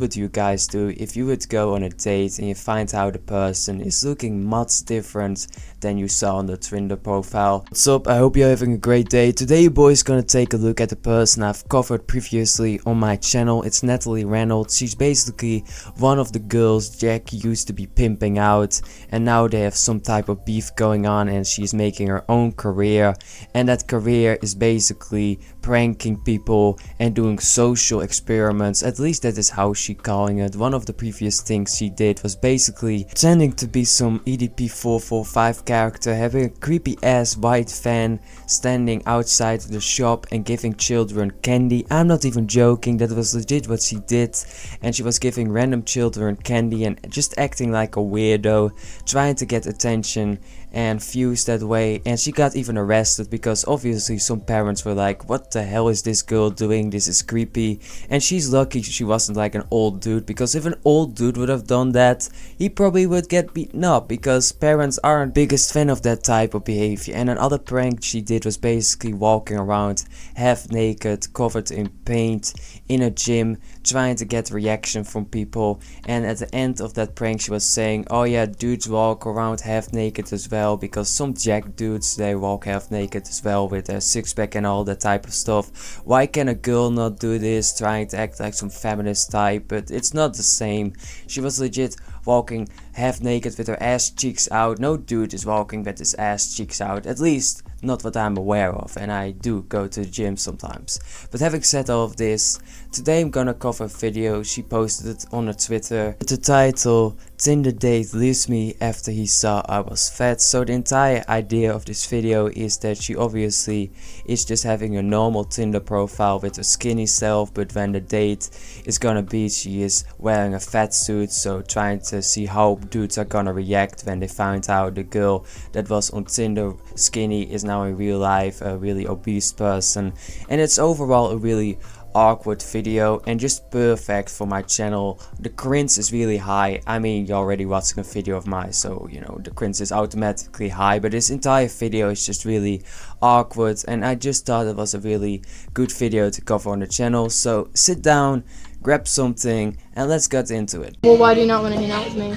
Would you guys do if you would go on a date and you find out the person is looking much different than you saw on the Tinder profile? What's up? I hope you're having a great day. Today your boy's gonna take a look at the person I've covered previously on my channel. It's Natalie Reynolds. She's basically one of the girls Jack used to be pimping out, and now they have some type of beef going on and she's making her own career, and that career is basically pranking people and doing social experiments. At least that is how she calling it. One of the previous things she did was basically pretending to be some EDP 445 character, having a creepy ass white van standing outside the shop and giving children candy. I'm not even joking, that was legit what she did, and she was giving random children candy and just acting like a weirdo, trying to get attention and views that way. And she got even arrested because obviously some parents were like, what the hell is this girl doing, this is creepy. And she's lucky she wasn't like an old dude, because if an old dude would have done that, he probably would get beaten up, because parents aren't biggest fan of that type of behavior. And another prank she did was basically walking around half naked, covered in paint, in a gym, trying to get reaction from people. And at the end of that prank she was saying, oh yeah, dudes walk around half naked as well, because some jack dudes, they walk half naked as well with their six-pack and all that type of stuff. Why can a girl not do this, trying to act like some feminist type? But it's not the same. She was legit walking half naked with her ass cheeks out. No dude is walking with his ass cheeks out, at least not what I'm aware of, and I do go to the gym sometimes. But having said all of this, today I'm gonna cover a video she posted it on her Twitter with the title "Tinder date leaves me after he saw I was fat." So the entire idea of this video is that she obviously is just having a normal Tinder profile with her skinny self, but when the date is gonna be, she is wearing a fat suit, so trying to see how dudes are gonna react when they find out the girl that was on Tinder skinny is now in real life a really obese person. And it's overall a really awkward video and just perfect for my channel. The cringe is really high. I mean, you're already watching a video of mine, so you know the cringe is automatically high, but this entire video is just really awkward, and I just thought it was a really good video to cover on the channel. So sit down, grab something, and let's get into it. Well, why do you not want to hang out with me?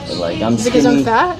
But like, I'm Is it because I'm skinny. fat?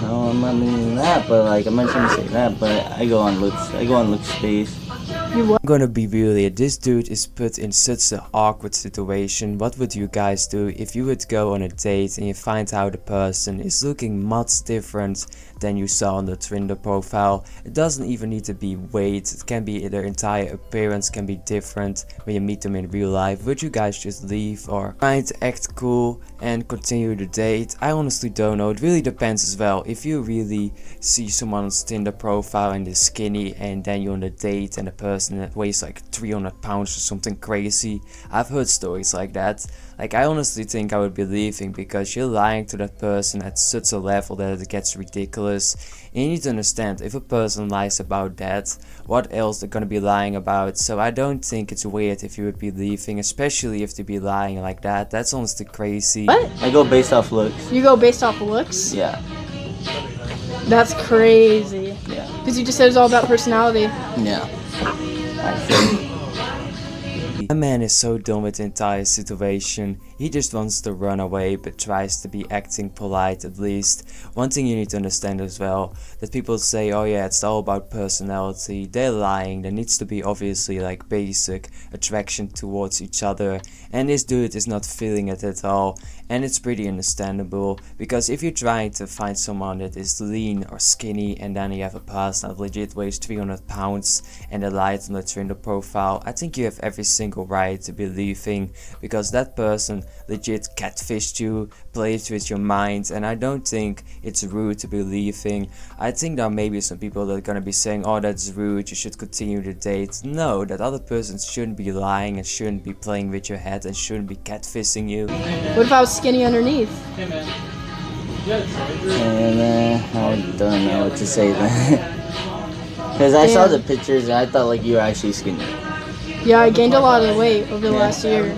No, I'm not meaning that, but like, I'm not trying to say that, but I go on looks based. I'm gonna be real, this dude is put in such an awkward situation. What would you guys do if you would go on a date and you find out the person is looking much different than you saw on the Tinder profile? It doesn't even need to be weight, it can be their entire appearance can be different when you meet them in real life. Would you guys just leave or try to act cool and continue the date? I honestly don't know, it really depends as well. If you really see someone's Tinder profile and they're skinny, and then you're on a date and the person that weighs like 300 pounds or something crazy, I've heard stories like that. Like, I honestly think I would be leaving, because you're lying to that person at such a level that it gets ridiculous. And you need to understand, if a person lies about that, what else they're gonna be lying about? So I don't think it's weird if you would be leaving, especially if they be lying like that. That's honestly crazy. What? I go based off looks. You go based off looks? Yeah. That's crazy. Yeah. Because you just said it's all about personality. Yeah. I think. My man is so done with the entire situation. He just wants to run away, but tries to be acting polite at least. One thing you need to understand as well, that people say, oh yeah, it's all about personality. They're lying. There needs to be obviously like basic attraction towards each other, and this dude is not feeling it at all. And it's pretty understandable, because if you're trying to find someone that is lean or skinny, and then you have a person that legit weighs 300 pounds and they lies on the Tinder profile, I think you have every single right to be leaving, because that person legit catfished you, plays with your mind, and I don't think it's rude to be leaving. I think there may be some people that are gonna be saying, oh, that's rude, you should continue the date. No, that other person shouldn't be lying and shouldn't be playing with your head and shouldn't be catfishing you. What if I was skinny underneath? And I don't know what to say then. Because I saw the pictures and I thought like you were actually skinny. Yeah, I gained a lot of weight over the last year.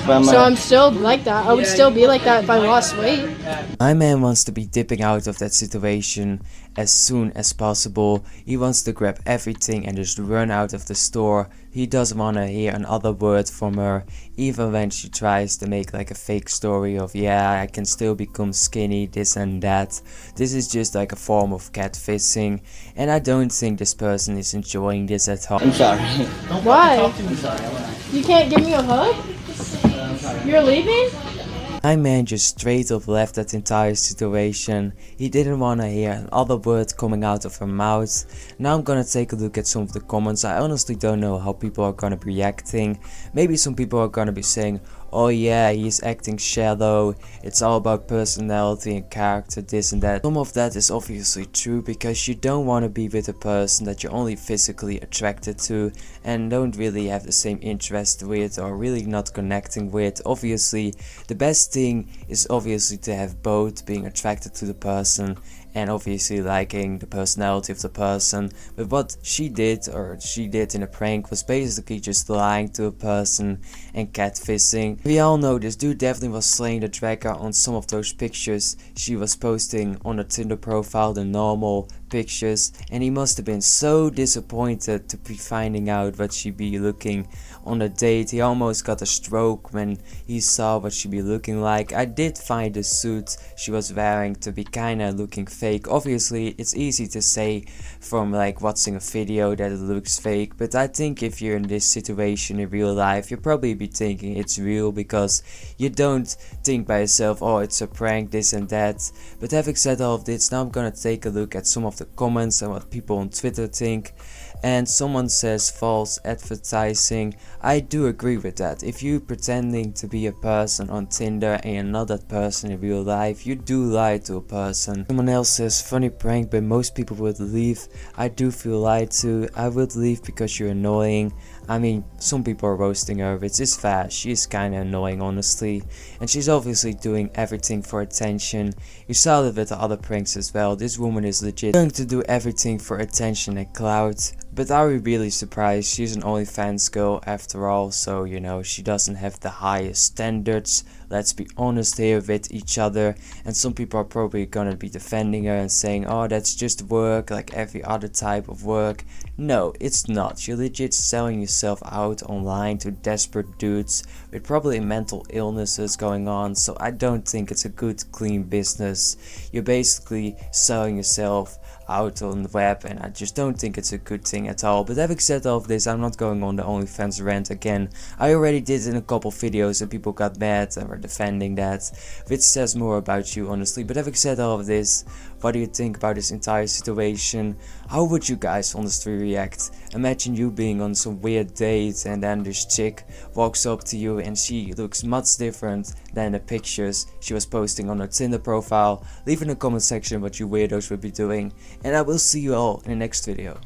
But So I'm still like that. I would still be like that if I lost weight. My man wants to be dipping out of that situation, as soon as possible. He wants to grab everything and just run out of the store. He doesn't want to hear another word from her, even when she tries to make like a fake story of, yeah, I can still become skinny, this and that. This is just like a form of catfishing, and I don't think this person is enjoying this at all. I'm sorry. Why? I'm sorry. You can't give me a hug? You're leaving? My man just straight up left that entire situation. He didn't want to hear another word coming out of her mouth. Now I'm gonna take a look at some of the comments. I honestly don't know how people are gonna be reacting. Maybe some people are gonna be saying, oh yeah, he's acting shallow, it's all about personality and character, this and that. Some of that is obviously true, because you don't want to be with a person that you're only physically attracted to and don't really have the same interest with, or really not connecting with. Obviously the best thing is obviously to have both, being attracted to the person and obviously liking the personality of the person. But what she did in a prank was basically just lying to a person and catfishing. We all know this dude definitely was slaying the dragon on some of those pictures she was posting on her Tinder profile, the normal pictures, and he must have been so disappointed to be finding out what she'd be looking on a date. He almost got a stroke when he saw what she'd be looking like. I did find the suit she was wearing to be kinda looking fake. Obviously it's easy to say from like watching a video that it looks fake, but I think if you're in this situation in real life, you'll probably be thinking it's real, because you don't think by yourself, oh, it's a prank, this and that. But having said all of this, now I'm gonna take a look at some of the comments and what people on Twitter think. And someone says false advertising. I do agree with that. If you pretending to be a person on Tinder and you're not that person in real life, you do lie to a person. Someone else says funny prank, but most people would leave. I do feel lied to. I would leave because you're annoying. I mean, some people are roasting her, which is fair. She's kinda annoying, honestly, and she's obviously doing everything for attention. You saw it with the other pranks as well. This woman is legit going to do everything for attention and clout. But are we really surprised? She's an OnlyFans girl after all, so you know, she doesn't have the highest standards. Let's be honest here with each other. And some people are probably gonna be defending her and saying, oh, that's just work like every other type of work. No, it's not. You're legit selling yourself out online to desperate dudes with probably mental illnesses going on, so I don't think it's a good, clean business. You're basically selling yourself out on the web, and I just don't think it's a good thing at all. But having said all of this, I'm not going on the OnlyFans rant again. I already did it in a couple videos and people got mad and were defending that, which says more about you, honestly. But having said all of this, what do you think about this entire situation? How would you guys honestly react? Imagine you being on some weird date and then this chick walks up to you and she looks much different than the pictures she was posting on her Tinder profile. Leave in the comment section what you weirdos would be doing, and I will see you all in the next video.